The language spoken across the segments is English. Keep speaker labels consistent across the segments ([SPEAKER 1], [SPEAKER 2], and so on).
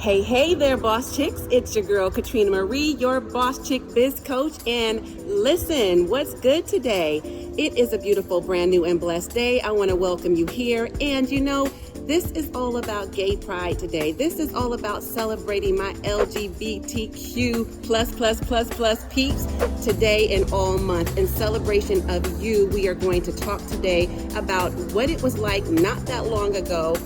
[SPEAKER 1] Hey there, boss chicks. It's your girl, Catrina Marie, your boss chick biz coach. And listen, what's good today? It is a beautiful, brand new and blessed day. I want to welcome you here. And this is all about gay pride today. This is all about celebrating my LGBTQ plus peeps today and all month. In celebration of you, we are going to talk today about what it was like not that long ago,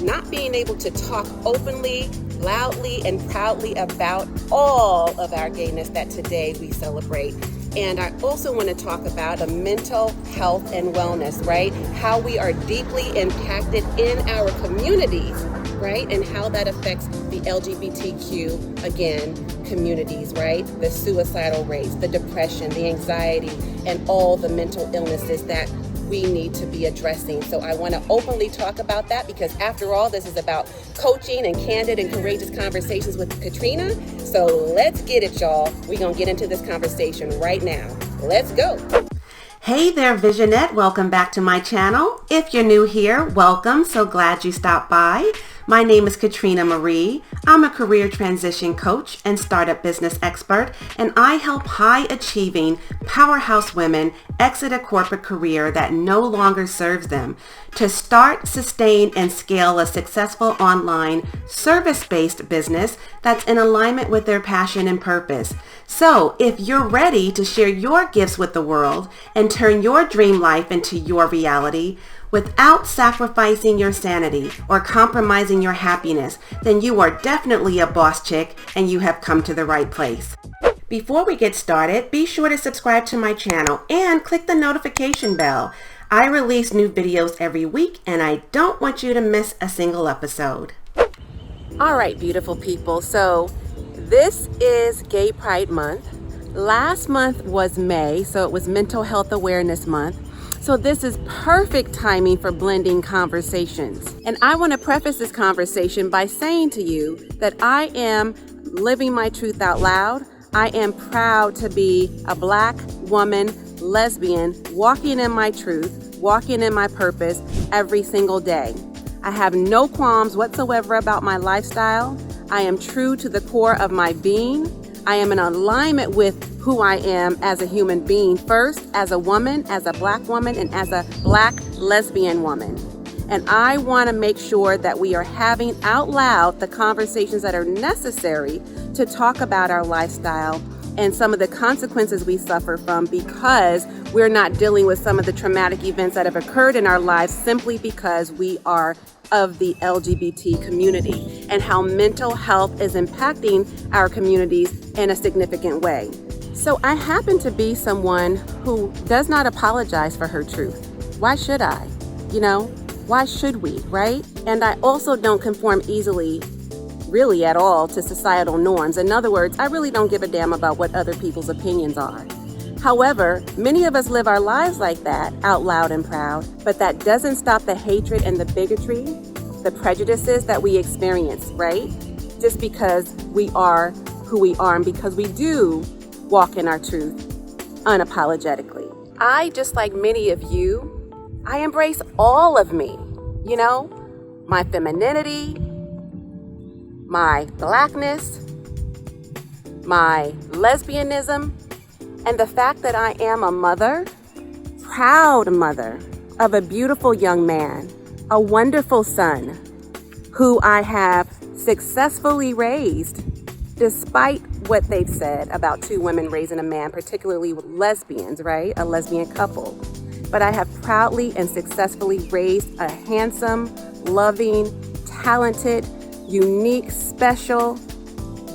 [SPEAKER 1] not being able to talk openly, loudly, and proudly about all of our gayness that today we celebrate. And I also want to talk about a mental health and wellness, right? How we are deeply impacted in our communities, right? And how that affects the LGBTQ, again, communities, right? The suicidal rates, the depression, the anxiety, and all the mental illnesses that we need to be addressing. So I want to openly talk about that because after all, this is about coaching and candid and courageous conversations with Catrina. So let's get it, y'all. We're going to get into this conversation right now. Let's go.
[SPEAKER 2] Hey there, Visionette. Welcome back to my channel. If you're new here, welcome. So glad you stopped by. My name is Catrina Marie. I'm a career transition coach and startup business expert, and I help high-achieving powerhouse women exit a corporate career that no longer serves them to start, sustain, and scale a successful online service-based business that's in alignment with their passion and purpose. So if you're ready to share your gifts with the world and turn your dream life into your reality, without sacrificing your sanity or compromising your happiness, then you are definitely a boss chick and you have come to the right place. Before we get started, be sure to subscribe to my channel and click the notification bell. I release new videos every week and I don't want you to miss a single episode.
[SPEAKER 1] All right, beautiful people. So this is Gay Pride Month. Last month was May, so it was Mental Health Awareness Month. So this is perfect timing for blending conversations. And I want to preface this conversation by saying to you that I am living my truth out loud. I am proud to be a Black woman, lesbian, walking in my truth, walking in my purpose every single day. I have no qualms whatsoever about my lifestyle. I am true to the core of my being. I am in alignment with who I am as a human being first, as a woman, as a Black woman, and as a Black lesbian woman. And I want to make sure that we are having out loud the conversations that are necessary to talk about our lifestyle and some of the consequences we suffer from because we're not dealing with some of the traumatic events that have occurred in our lives simply because we are of the LGBT community and how mental health is impacting our communities in a significant way. So I happen to be someone who does not apologize for her truth. Why should I? Why should we, right? And I also don't conform easily, really at all, to societal norms. In other words, I really don't give a damn about what other people's opinions are. However, many of us live our lives like that, out loud and proud, but that doesn't stop the hatred and the bigotry, the prejudices that we experience, right? Just because we are who we are and because we do walk in our truth unapologetically. I, just like many of you, I embrace all of me, my femininity, my Blackness, my lesbianism, and the fact that I am a mother, proud mother of a beautiful young man, a wonderful son, who I have successfully raised despite what they've said about two women raising a man, particularly with lesbians, right? A lesbian couple. But I have proudly and successfully raised a handsome, loving, talented, unique, special,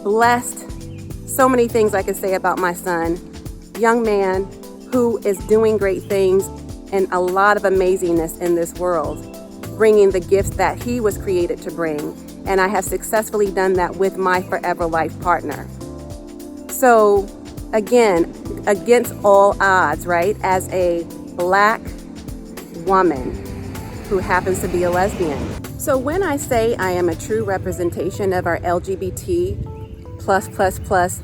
[SPEAKER 1] blessed, so many things I could say about my son, young man who is doing great things and a lot of amazingness in this world, bringing the gifts that he was created to bring. And I have successfully done that with my forever life partner. So again, against all odds, right? As a Black woman who happens to be a lesbian. So when I say I am a true representation of our LGBT plus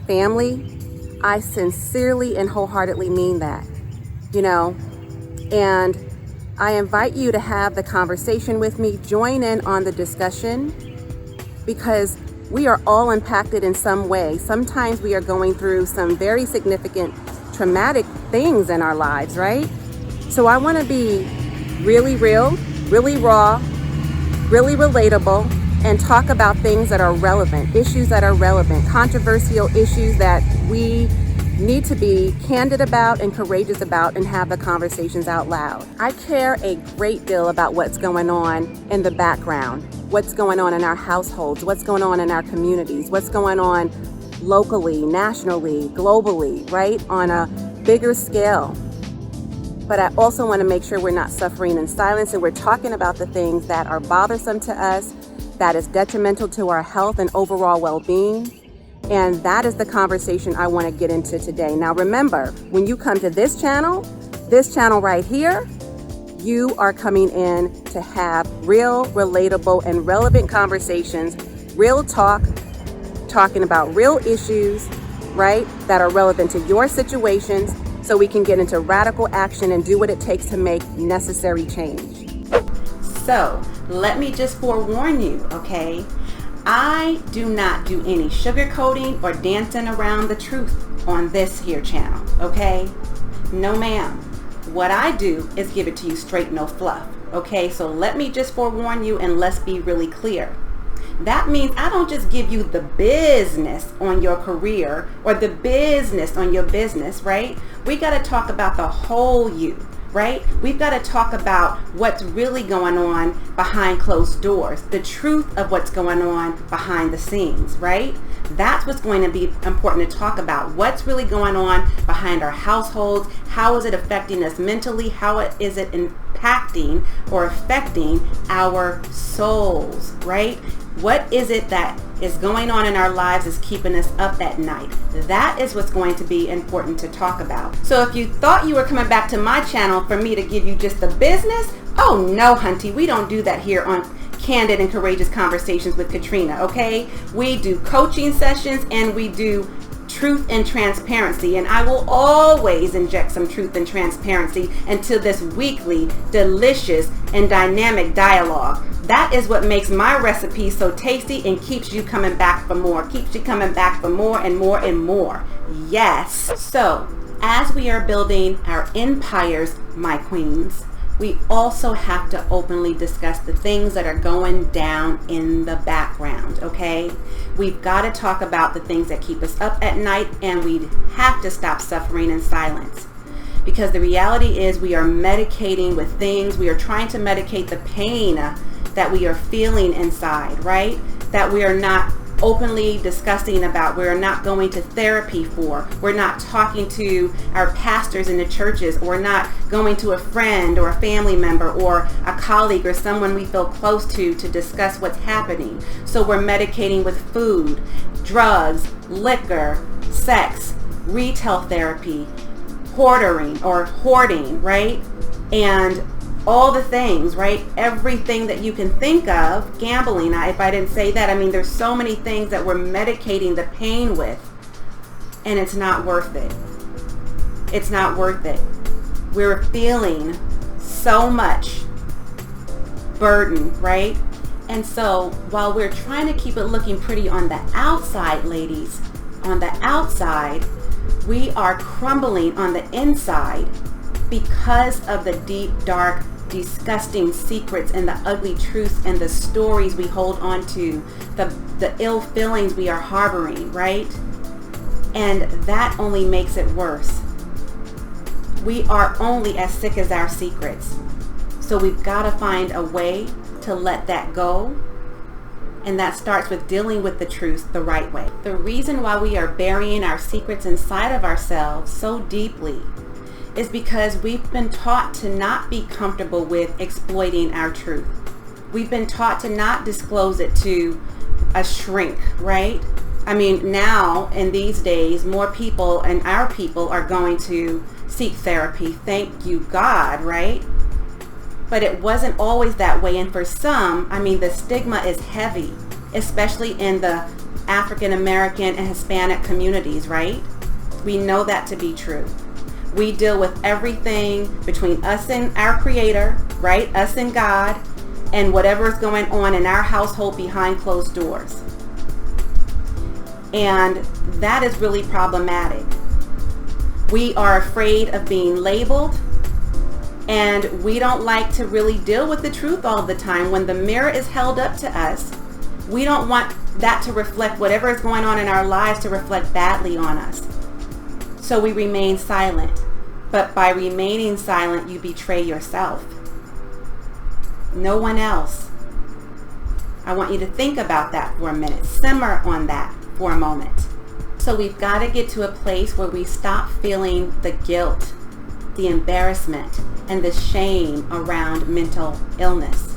[SPEAKER 1] family, I sincerely and wholeheartedly mean that, and I invite you to have the conversation with me, join in on the discussion, because We are all impacted in some way. Sometimes we are going through some very significant traumatic things in our lives, right? So I want to be really real, really raw, really relatable, and talk about things that are relevant, issues that are relevant, controversial issues that we need to be candid about and courageous about and have the conversations out loud. I care a great deal about what's going on in the background, what's going on in our households, what's going on in our communities, what's going on locally, nationally, globally, right? On a bigger scale. But I also want to make sure we're not suffering in silence and we're talking about the things that are bothersome to us, that is detrimental to our health and overall well-being. And that is the conversation I want to get into today. Now remember, when you come to this channel right here, you are coming in to have real, relatable, and relevant conversations, real talk, talking about real issues, right, that are relevant to your situations, so we can get into radical action and do what it takes to make necessary change.
[SPEAKER 2] So let me just forewarn you, okay? I do not do any sugarcoating or dancing around the truth on this here channel, okay? No ma'am. What I do is give it to you straight, no fluff, okay? So let me just forewarn you and let's be really clear. That means I don't just give you the business on your career or the business on your business, right? We got to talk about the whole you, right? We've got to talk about what's really going on behind closed doors, the truth of what's going on behind the scenes, right? That's what's going to be important to talk about. What's really going on behind our households? How is it affecting us mentally? How is it impacting or affecting our souls, right? What is it that is going on in our lives is keeping us up at night? That is what's going to be important to talk about. So if you thought you were coming back to my channel for me to give you just the business, oh no, hunty, we don't do that here on Candid and Courageous Conversations with Catrina, okay? We do coaching sessions and we do truth and transparency, and I will always inject some truth and transparency into this weekly, delicious, and dynamic dialogue. That is what makes my recipe so tasty and keeps you coming back for more, keeps you coming back for more and more and more. Yes. So, as we are building our empires, my queens, we also have to openly discuss the things that are going down in the background, okay? We've got to talk about the things that keep us up at night, and we have to stop suffering in silence. Because the reality is we are medicating with things, we are trying to medicate the pain that we are feeling inside, right? That we are not openly discussing about, we're not going to therapy for, we're not talking to our pastors in the churches, or we're not going to a friend or a family member or a colleague or someone we feel close to discuss what's happening. So we're medicating with food, drugs, liquor, sex, retail therapy, hoarding, right? And all the things, right? Everything that you can think of, gambling. If I didn't say that, I mean, there's so many things that we're medicating the pain with, and it's not worth it. It's not worth it. We're feeling so much burden, right? And so while we're trying to keep it looking pretty on the outside, ladies, on the outside, we are crumbling on the inside because of the deep, dark, disgusting secrets and the ugly truths and the stories we hold on to, the ill feelings we are harboring, right? And that only makes it worse. We are only as sick as our secrets. So we've got to find a way to let that go. And that starts with dealing with the truth the right way. The reason why we are burying our secrets inside of ourselves so deeply is because we've been taught to not be comfortable with exploiting our truth. We've been taught to not disclose it to a shrink, right? I mean, now in these days, more people and our people are going to seek therapy. Thank you, God, right? But it wasn't always that way. And for some, I mean, the stigma is heavy, especially in the African American and Hispanic communities, right? We know that to be true. We deal with everything between us and our Creator, right? Us and God, and whatever is going on in our household behind closed doors. And that is really problematic. We are afraid of being labeled, and we don't like to really deal with the truth all the time. When the mirror is held up to us, we don't want that to reflect whatever is going on in our lives to reflect badly on us. So we remain silent. But by remaining silent, you betray yourself. No one else. I want you to think about that for a minute. Simmer on that for a moment. So we've got to get to a place where we stop feeling the guilt, the embarrassment, and the shame around mental illness.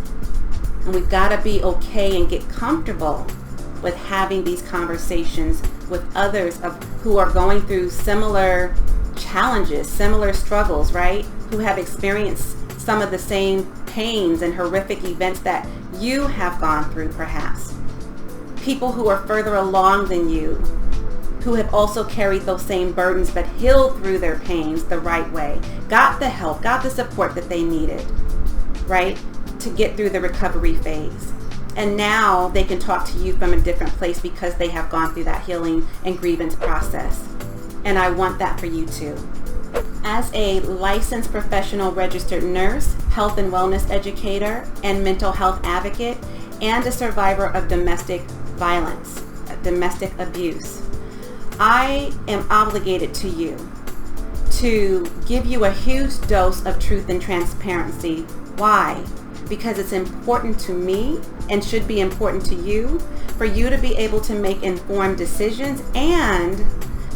[SPEAKER 2] And we've got to be okay and get comfortable with having these conversations with others who are going through similar challenges, similar struggles, right? Who have experienced some of the same pains and horrific events that you have gone through, perhaps. People who are further along than you, who have also carried those same burdens but healed through their pains the right way, got the help, got the support that they needed, right, to get through the recovery phase. And now they can talk to you from a different place because they have gone through that healing and grievance process. And I want that for you too. As a licensed professional registered nurse, health and wellness educator, and mental health advocate, and a survivor of domestic violence, domestic abuse, I am obligated to you to give you a huge dose of truth and transparency. Why? Because it's important to me and should be important to you for you to be able to make informed decisions and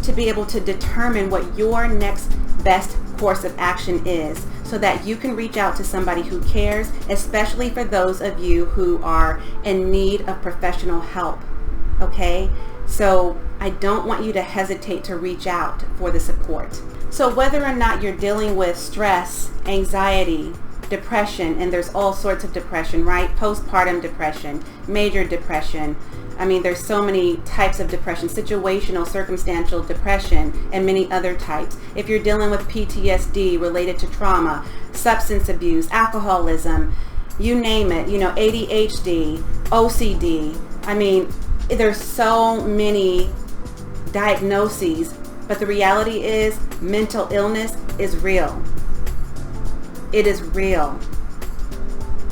[SPEAKER 2] to be able to determine what your next best course of action is, so that you can reach out to somebody who cares, especially for those of you who are in need of professional help. Okay? So I don't want you to hesitate to reach out for the support. So whether or not you're dealing with stress, anxiety, depression, and there's all sorts of depression, right? Postpartum depression, major depression. I mean, there's so many types of depression, situational, circumstantial depression, and many other types. If you're dealing with PTSD related to trauma, substance abuse, alcoholism, you name it, ADHD, OCD. I mean, there's so many diagnoses, but the reality is mental illness is real. It is real.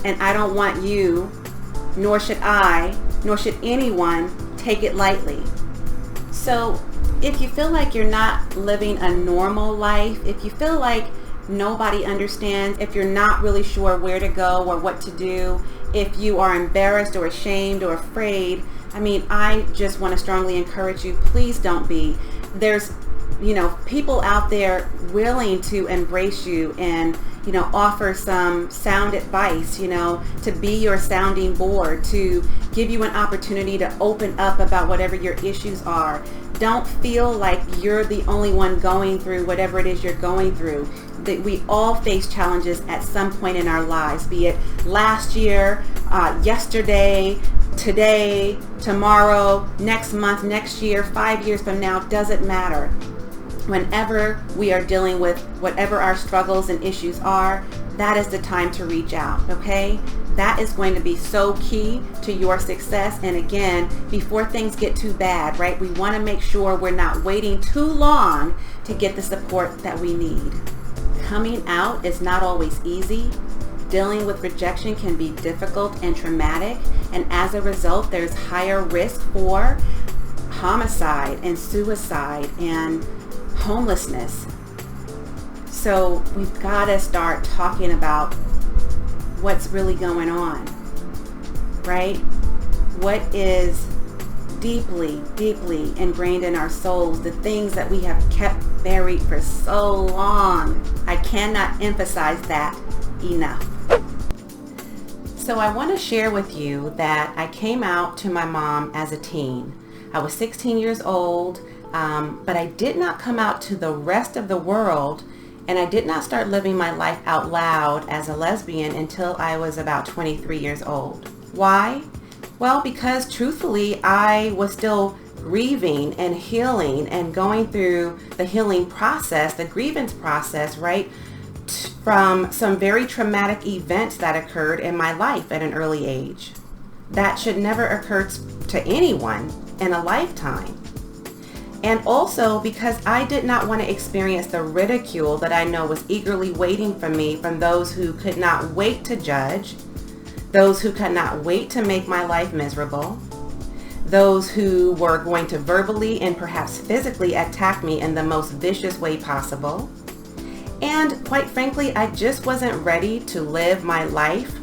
[SPEAKER 2] And I don't want you, nor should I, nor should anyone take it lightly. So if you feel like you're not living a normal life, if you feel like nobody understands, if you're not really sure where to go or what to do, if you are embarrassed or ashamed or afraid, I just want to strongly encourage you, please don't be. There's, people out there willing to embrace you and, offer some sound advice, to be your sounding board, to give you an opportunity to open up about whatever your issues are. Don't feel like you're the only one going through whatever it is you're going through. That we all face challenges at some point in our lives, be it last year, yesterday, today, tomorrow, next month, next year, 5 years from now, doesn't matter. Whenever we are dealing with whatever our struggles and issues are, that is the time to reach out, okay? That is going to be so key to your success. And again, before things get too bad, right? We want to make sure we're not waiting too long to get the support that we need. Coming out is not always easy. Dealing with rejection can be difficult and traumatic. And as a result, there's higher risk for homicide and suicide and homelessness. So we've got to start talking about what's really going on, right? What is deeply, deeply ingrained in our souls, the things that we have kept buried for so long. I cannot emphasize that enough. So I want to share with you that I came out to my mom as a teen. I was 16 years old, but I did not come out to the rest of the world, and I did not start living my life out loud as a lesbian until I was about 23 years old. Why? Well, because truthfully, I was still grieving and healing and going through the healing process, the grievance process, right? From some very traumatic events that occurred in my life at an early age. That should never occur to anyone in a lifetime. And also because I did not want to experience the ridicule that I know was eagerly waiting for me from those who could not wait to judge, those who could not wait to make my life miserable, those who were going to verbally and perhaps physically attack me in the most vicious way possible. And quite frankly, I just wasn't ready to live my life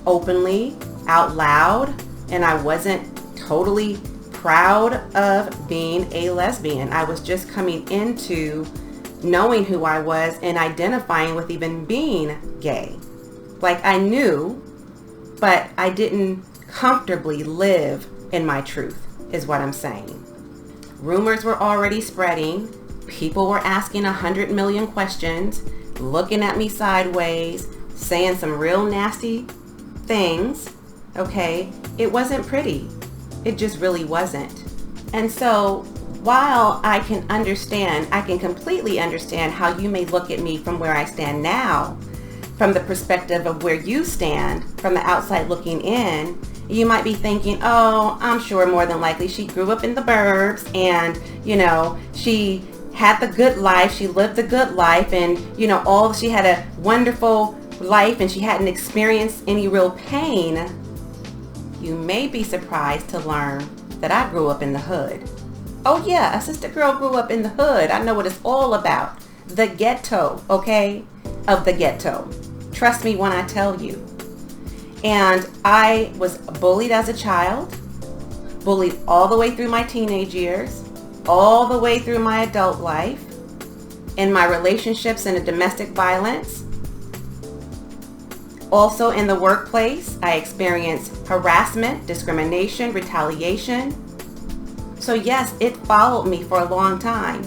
[SPEAKER 2] openly, out loud, and I wasn't totally proud of being a lesbian. I was just coming into knowing who I was and identifying with even being gay. Like I knew, but I didn't comfortably live in my truth, is what I'm saying. Rumors were already spreading. People were asking 100 million questions, looking at me sideways, saying some real nasty things. Okay, it wasn't pretty. It just really wasn't. And so while I can completely understand how you may look at me from where I stand now, from the perspective of where you stand, from the outside looking in, you might be thinking, oh, I'm sure more than likely she grew up in the burbs and, she had the good life, she lived the good life, and, she had a wonderful life and she hadn't experienced any real pain. You may be surprised to learn that I grew up in the hood. Oh yeah, a sister girl grew up in the hood. I know what it's all about. The ghetto, okay? Of the ghetto. Trust me when I tell you. And I was bullied as a child, bullied all the way through my teenage years, all the way through my adult life, in my relationships and domestic violence. Also in the workplace, I experienced harassment, discrimination, retaliation. So yes, it followed me for a long time.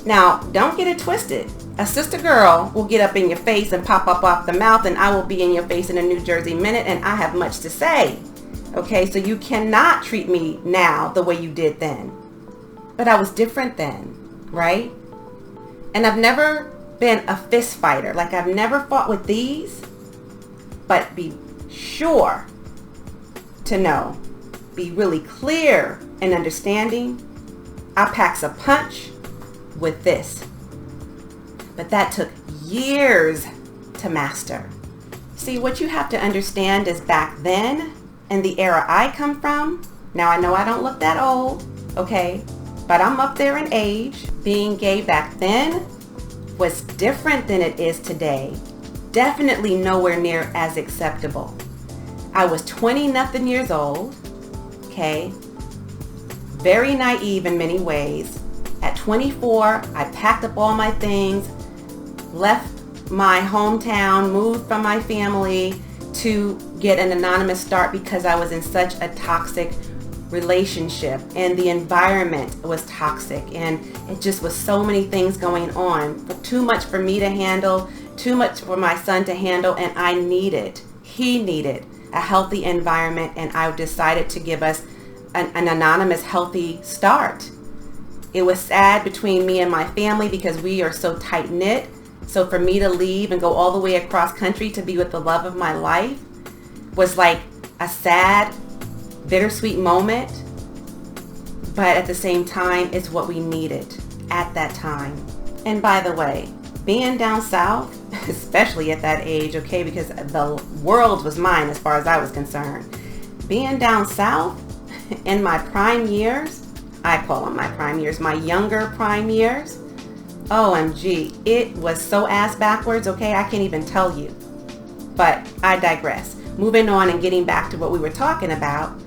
[SPEAKER 2] Now, don't get it twisted. A sister girl will get up in your face and pop up off the mouth, and I will be in your face in a New Jersey minute, and I have much to say. Okay, so you cannot treat me now the way you did then. But I was different then, right? And I've never been a fist fighter. Like I've never fought with these, but be sure to know, be really clear and understanding. I packs a punch with this. But that took years to master. See, what you have to understand is back then, in the era I come from, now I know I don't look that old, okay, but I'm up there in age. Being gay back then was different than it is today. Definitely nowhere near as acceptable. I was 20-nothing years old, okay, very naive in many ways. At 24, I packed up all my things, left my hometown, moved from my family to get an anonymous start because I was in such a toxic relationship and the environment was toxic and it just was so many things going on. Too much for me to handle, too much for my son to handle, and he needed a healthy environment, and I decided to give us an anonymous healthy start. It was sad between me and my family because we are so tight-knit. So for me to leave and go all the way across country to be with the love of my life was like a sad, bittersweet moment. But at the same time, it's what we needed at that time. And by the way, being down south, especially at that age, okay, because the world was mine as far as I was concerned. Being down south in my prime years, I call them my prime years, my younger prime years, OMG, it was so ass backwards, okay, I can't even tell you. But I digress. Moving on and getting back to what we were talking about.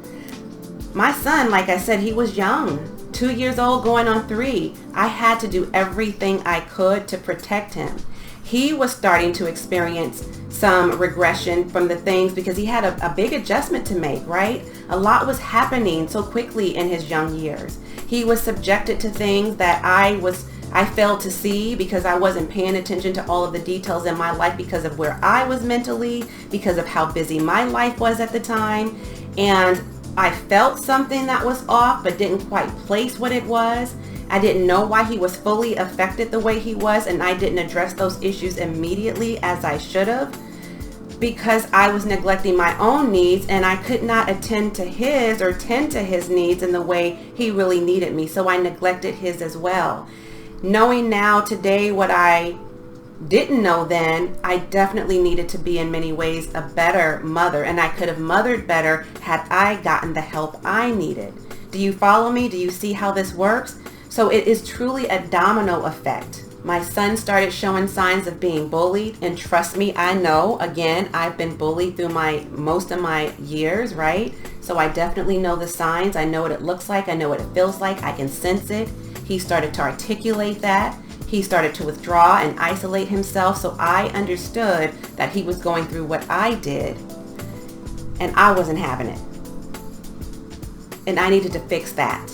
[SPEAKER 2] My son, like I said, he was young, 2 years old going on 3. I had to do everything I could to protect him. He was starting to experience some regression from the things because he had a big adjustment to make, right? A lot was happening so quickly in his young years. He was subjected to things that I failed to see because I wasn't paying attention to all of the details in my life because of where I was mentally, because of how busy my life was at the time. And I felt something that was off but didn't quite place what it was. I didn't know why he was fully affected the way he was, and I didn't address those issues immediately as I should have because I was neglecting my own needs, and I could not attend to his or tend to his needs in the way he really needed me. So I neglected his as well. Knowing now today what I didn't know then, I definitely needed to be in many ways a better mother, and I could have mothered better had I gotten the help I needed. Do you follow me? Do you see how this works? So it is truly a domino effect. My son started showing signs of being bullied, and trust me, I know, again, I've been bullied through most of my years, right? So I definitely know the signs. I know what it looks like. I know what it feels like. I can sense it. He started to articulate that. He started to withdraw and isolate himself. So I understood that he was going through what I did, and I wasn't having it. And I needed to fix that,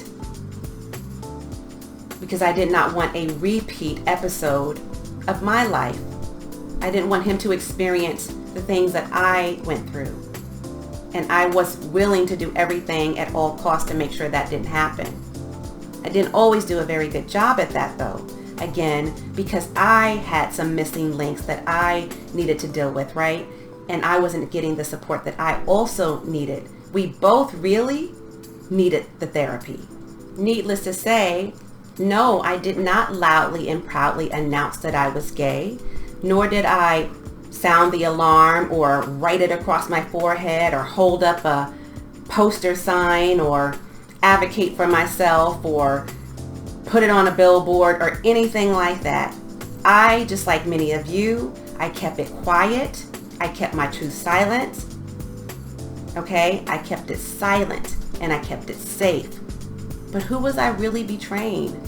[SPEAKER 2] because I did not want a repeat episode of my life. I didn't want him to experience the things that I went through. And I was willing to do everything at all costs to make sure that didn't happen. I didn't always do a very good job at that though. Again, because I had some missing links that I needed to deal with, right? And I wasn't getting the support that I also needed. We both really needed the therapy. Needless to say, no, I did not loudly and proudly announce that I was gay, nor did I sound the alarm or write it across my forehead or hold up a poster sign or advocate for myself or put it on a billboard or anything like that. I, just like many of you, I kept it quiet. I kept my truth silent. Okay? I kept it silent and I kept it safe. But who was I really betraying?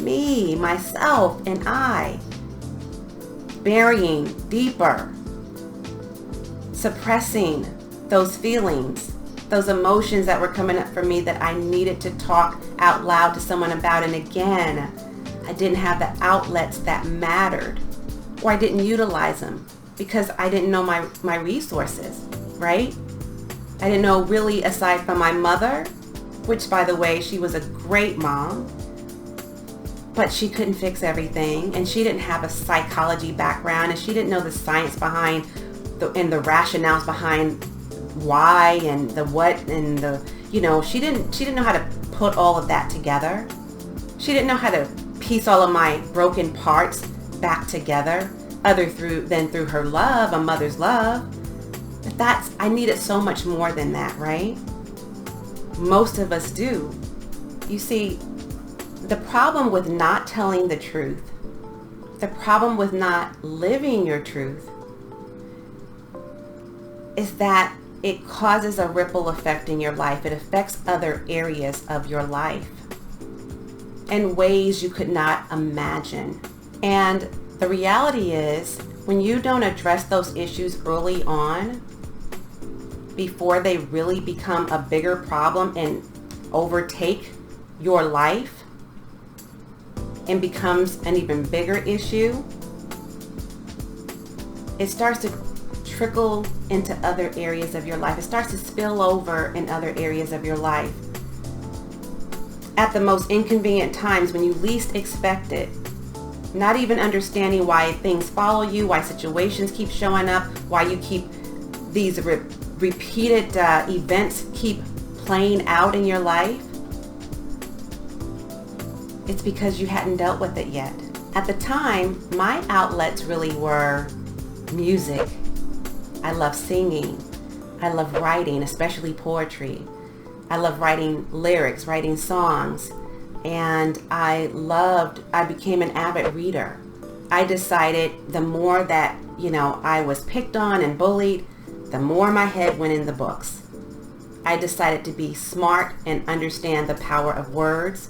[SPEAKER 2] Me, myself, and I. Burying deeper. Suppressing those feelings, those emotions that were coming up for me that I needed to talk out loud to someone about. And again, I didn't have the outlets that mattered, or I didn't utilize them because I didn't know my resources, right? I didn't know really, aside from my mother, which, by the way, she was a great mom, but she couldn't fix everything, and she didn't have a psychology background, and she didn't know the science behind and the rationales behind why and the what and the, she didn't know how to put all of that together. She didn't know how to piece all of my broken parts back together than through her love, a mother's love. But I needed so much more than that, right? Most of us do. You see, the problem with not telling the truth, the problem with not living your truth, is that it causes a ripple effect in your life. It affects other areas of your life in ways you could not imagine. And the reality is, when you don't address those issues early on, before they really become a bigger problem and overtake your life and becomes an even bigger issue, it starts to trickle into other areas of your life. It starts to spill over in other areas of your life at the most inconvenient times when you least expect it. Not even understanding why things follow you, why situations keep showing up, why you keep these repeated events keep playing out in your life. It's because you hadn't dealt with it yet. At the time, my outlets really were music. I love singing. I love writing, especially poetry. I love writing lyrics, writing songs. And I became an avid reader. I decided the more that, I was picked on and bullied, the more my head went in the books. I decided to be smart and understand the power of words.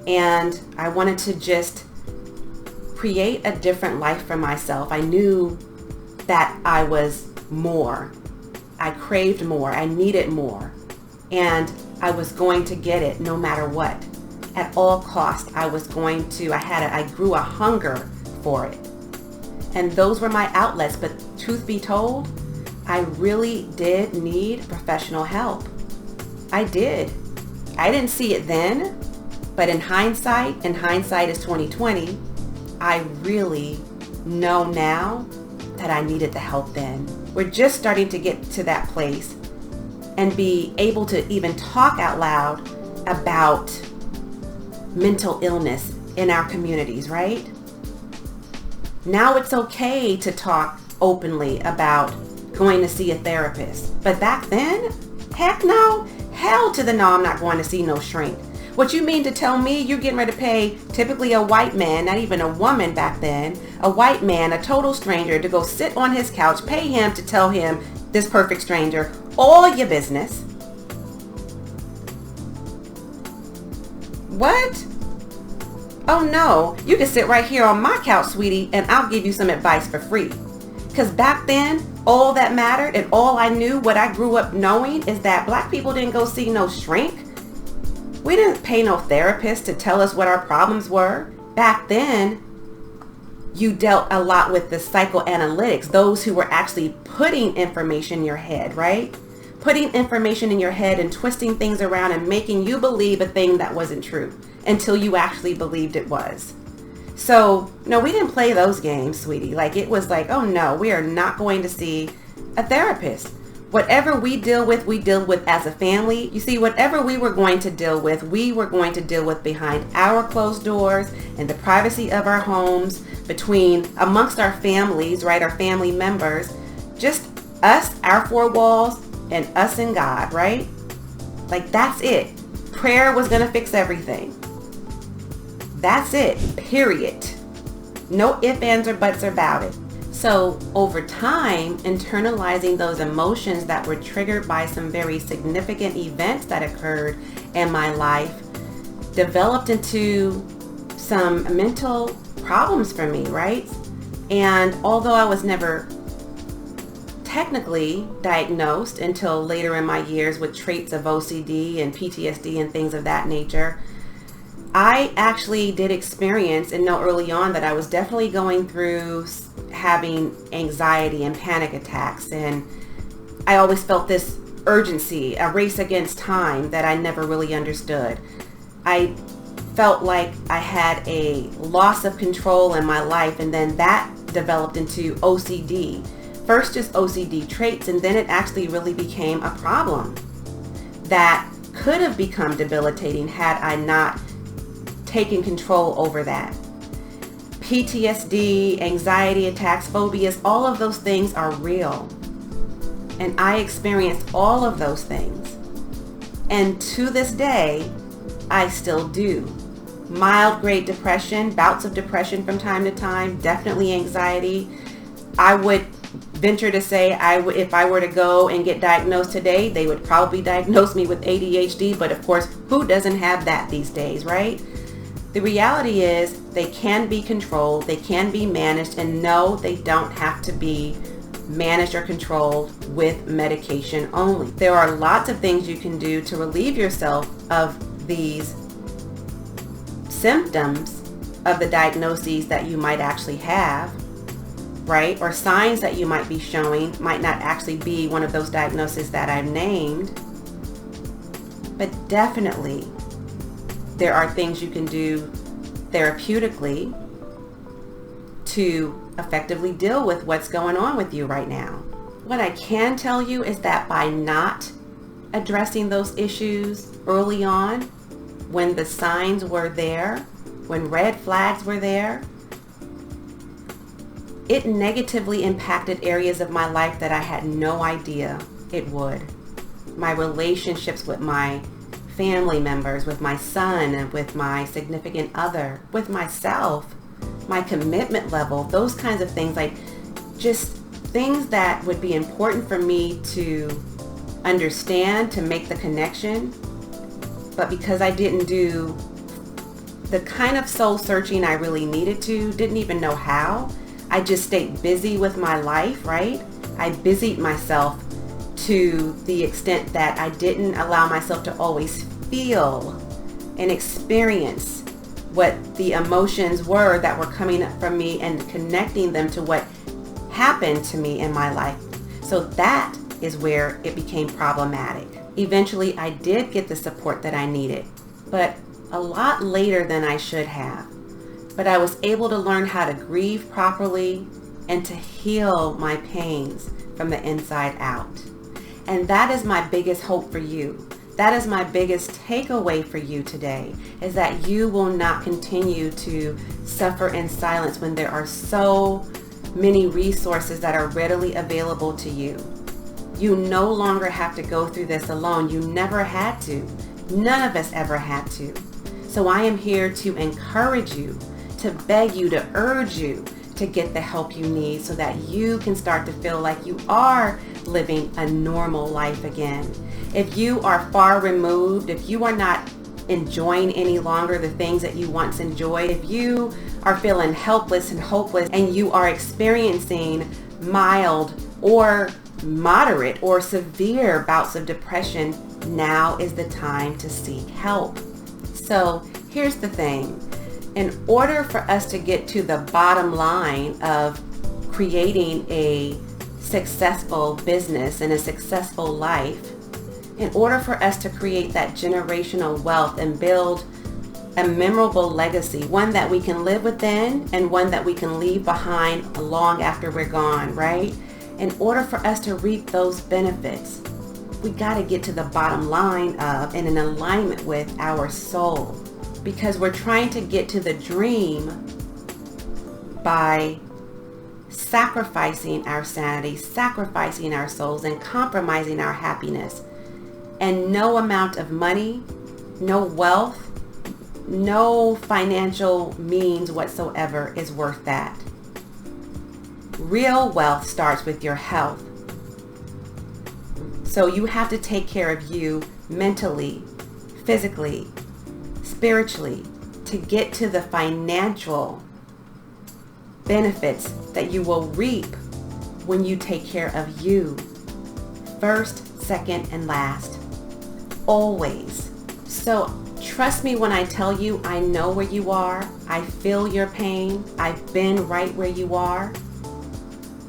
[SPEAKER 2] And I wanted to just create a different life for myself. I knew that I was more. I craved more. I needed more. And I was going to get it no matter what. At all costs, I grew a hunger for it. And those were my outlets. But truth be told, I really did need professional help. I did. I didn't see it then, but in hindsight, and hindsight is 2020, I really know now that I needed the help then. We're just starting to get to that place and be able to even talk out loud about mental illness in our communities, right? Now it's okay to talk openly about going to see a therapist. But back then, heck no, hell to the no, I'm not going to see no shrink. What you mean to tell me you're getting ready to pay typically a white man, not even a woman back then, a white man, a total stranger, to go sit on his couch, pay him to tell him, this perfect stranger, all your business? What? Oh no, you can sit right here on my couch, sweetie, and I'll give you some advice for free. Because back then, all that mattered and all I knew, what I grew up knowing, is that black people didn't go see no shrink. We didn't pay no therapist to tell us what our problems were. Back then, you dealt a lot with the psychoanalytics, those who were actually putting information in your head, right? Putting information in your head and twisting things around and making you believe a thing that wasn't true until you actually believed it was. So, no, we didn't play those games, sweetie. Like, it was like, oh no, we are not going to see a therapist. Whatever we deal with as a family. You see, whatever we were going to deal with, we were going to deal with behind our closed doors in the privacy of our homes, amongst our families, right? Our family members, just us, our four walls, and us and God, right? Like, that's it. Prayer was going to fix everything. That's it, period. No ifs, ands, or buts about it. So over time, internalizing those emotions that were triggered by some very significant events that occurred in my life developed into some mental problems for me, right? And although I was never technically diagnosed until later in my years with traits of OCD and PTSD and things of that nature, I actually did experience and know early on that I was definitely going through having anxiety and panic attacks, and I always felt this urgency, a race against time that I never really understood. I felt like I had a loss of control in my life, and then that developed into OCD. First just OCD traits, and then it actually really became a problem that could have become debilitating had I not taken control over that. PTSD, anxiety attacks, phobias, all of those things are real. And I experienced all of those things. And to this day, I still do. Mild grade depression, bouts of depression from time to time, definitely anxiety. I would venture to say if I were to go and get diagnosed today, they would probably diagnose me with ADHD, but of course, who doesn't have that these days, right? The reality is they can be controlled, they can be managed, and no, they don't have to be managed or controlled with medication only. There are lots of things you can do to relieve yourself of these symptoms of the diagnoses that you might actually have, right? Or signs that you might be showing might not actually be one of those diagnoses that I've named. But definitely, there are things you can do therapeutically to effectively deal with what's going on with you right now. What I can tell you is that by not addressing those issues early on, when the signs were there, when red flags were there, it negatively impacted areas of my life that I had no idea it would. My relationships with my family members, with my son, and with my significant other, with myself, my commitment level, those kinds of things, like just things that would be important for me to understand, to make the connection. But because I didn't do the kind of soul searching I really needed to, didn't even know how, I just stayed busy with my life, right? I busied myself to the extent that I didn't allow myself to always feel and experience what the emotions were that were coming up from me and connecting them to what happened to me in my life. So that is where it became problematic. Eventually, I did get the support that I needed, but a lot later than I should have. But I was able to learn how to grieve properly and to heal my pains from the inside out. And that is my biggest hope for you. That is my biggest takeaway for you today, is that you will not continue to suffer in silence when there are so many resources that are readily available to you. You no longer have to go through this alone. You never had to. None of us ever had to. So I am here to encourage you, to beg you, to urge you to get the help you need so that you can start to feel like you are living a normal life again. If you are far removed, if you are not enjoying any longer the things that you once enjoyed, if you are feeling helpless and hopeless and you are experiencing mild or moderate or severe bouts of depression, now is the time to seek help. So here's the thing. In order for us to get to the bottom line of creating a successful business and a successful life, in order for us to create that generational wealth and build a memorable legacy, one that we can live within and one that we can leave behind long after we're gone, right? In order for us to reap those benefits, we got to get to the bottom line of and in alignment with our soul, because we're trying to get to the dream by sacrificing our sanity, sacrificing our souls, and compromising our happiness. And no amount of money, no wealth, no financial means whatsoever is worth that. Real wealth starts with your health. So you have to take care of you mentally, physically, spiritually, to get to the financial benefits that you will reap when you take care of you. First, second, and last. Always. So trust me when I tell you, I know where you are. I feel your pain. I've been right where you are.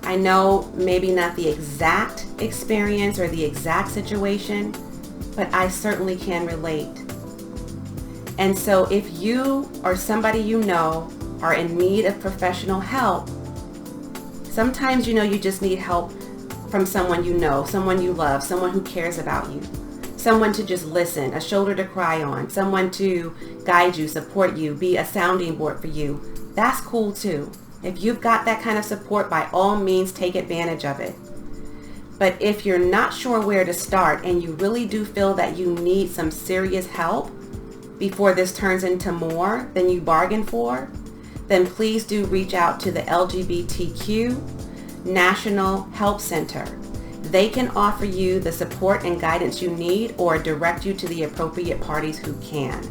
[SPEAKER 2] I know maybe not the exact experience or the exact situation, but I certainly can relate. And so if you or somebody you know are in need of professional help, sometimes you just need help from someone you know, someone you love, someone who cares about you, someone to just listen, a shoulder to cry on, someone to guide you, support you, be a sounding board for you. That's cool too. If you've got that kind of support, by all means, take advantage of it. But if you're not sure where to start and you really do feel that you need some serious help before this turns into more than you bargained for, then please do reach out to the LGBTQ National Help Center. They can offer you the support and guidance you need or direct you to the appropriate parties who can.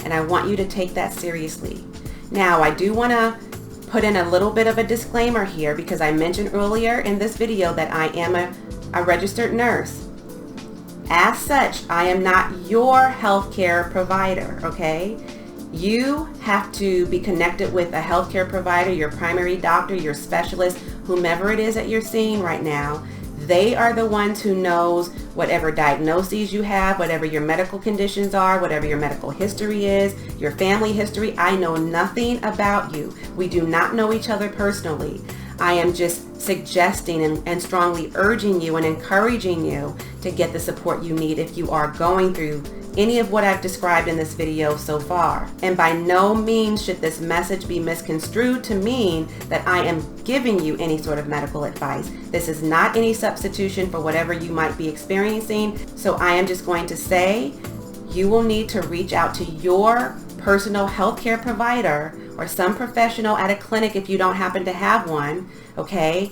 [SPEAKER 2] And I want you to take that seriously. Now, I do want to put in a little bit of a disclaimer here because I mentioned earlier in this video that I am a registered nurse. As such, I am not your healthcare provider, okay? You have to be connected with a healthcare provider, your primary doctor, your specialist, whomever it is that you're seeing right now. They are the ones who knows whatever diagnoses you have, whatever your medical conditions are, whatever your medical history is, your family history. I know nothing about you. We do not know each other personally. I am just suggesting and strongly urging you and encouraging you to get the support you need if you are going through any of what I've described in this video so far. And by no means should this message be misconstrued to mean that I am giving you any sort of medical advice. This is not any substitution for whatever you might be experiencing. So I am just going to say you will need to reach out to your personal healthcare provider or some professional at a clinic if you don't happen to have one, okay,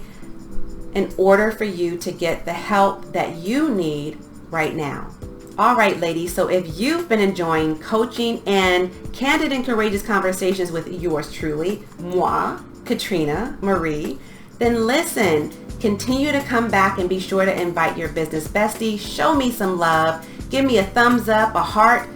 [SPEAKER 2] in order for you to get the help that you need right now. All right, ladies, so if you've been enjoying coaching and candid and courageous conversations with yours truly, moi, Catrina Marie, then listen, continue to come back and be sure to invite your business bestie. Show me some love. Give me a thumbs up, a heart,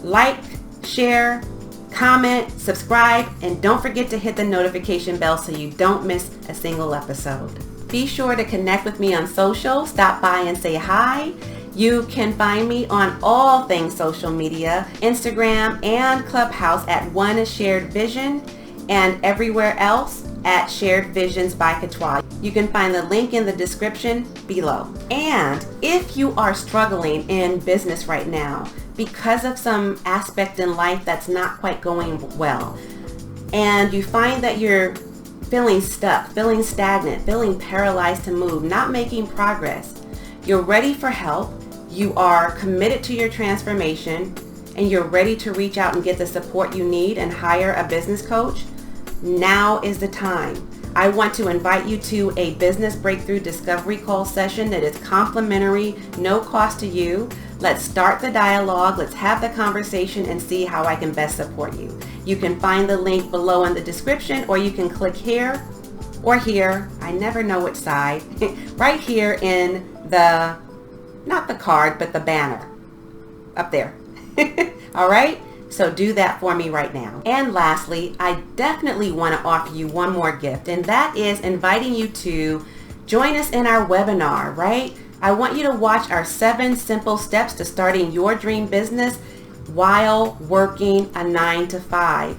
[SPEAKER 2] like, share, comment, subscribe, and don't forget to hit the notification bell so you don't miss a single episode. Be sure to connect with me on social. Stop by and say hi. You can find me on all things social media, Instagram and Clubhouse at One Shared Vision, and everywhere else at Shared Visions by Catrina. You can find the link in the description below. And if you are struggling in business right now because of some aspect in life that's not quite going well, and you find that you're feeling stuck, feeling stagnant, feeling paralyzed to move, not making progress, you're ready for help, you are committed to your transformation, and you're ready to reach out and get the support you need and hire a business coach, now is the time. I want to invite you to a business breakthrough discovery call session that is complimentary, no cost to you. Let's start the dialogue, let's have the conversation and see how I can best support you. You can find the link below in the description, or you can click here or here, I never know which side, right here in the, not the card, but the banner up there. All right? So do that for me right now. And lastly, I definitely want to offer you one more gift, and that is inviting you to join us in our webinar, right? I want you to watch our 7 simple steps to starting your dream business while working a 9-to-5.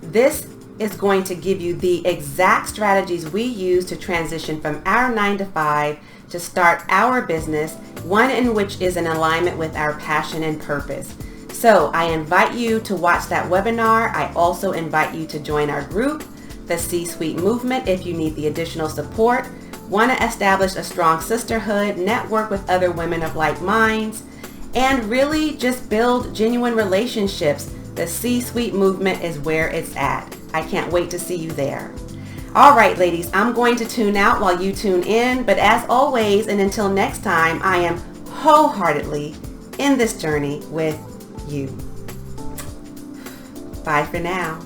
[SPEAKER 2] This is going to give you the exact strategies we use to transition from our 9-to-5 to start our business, one in which is in alignment with our passion and purpose. So I invite you to watch that webinar. I also invite you to join our group, the C-Suite Movement, if you need the additional support, want to establish a strong sisterhood, network with other women of like minds, and really just build genuine relationships. The C-Suite Movement is where it's at. I can't wait to see you there. All right, ladies, I'm going to tune out while you tune in, but as always, and until next time, I am wholeheartedly in this journey with you. Bye for now.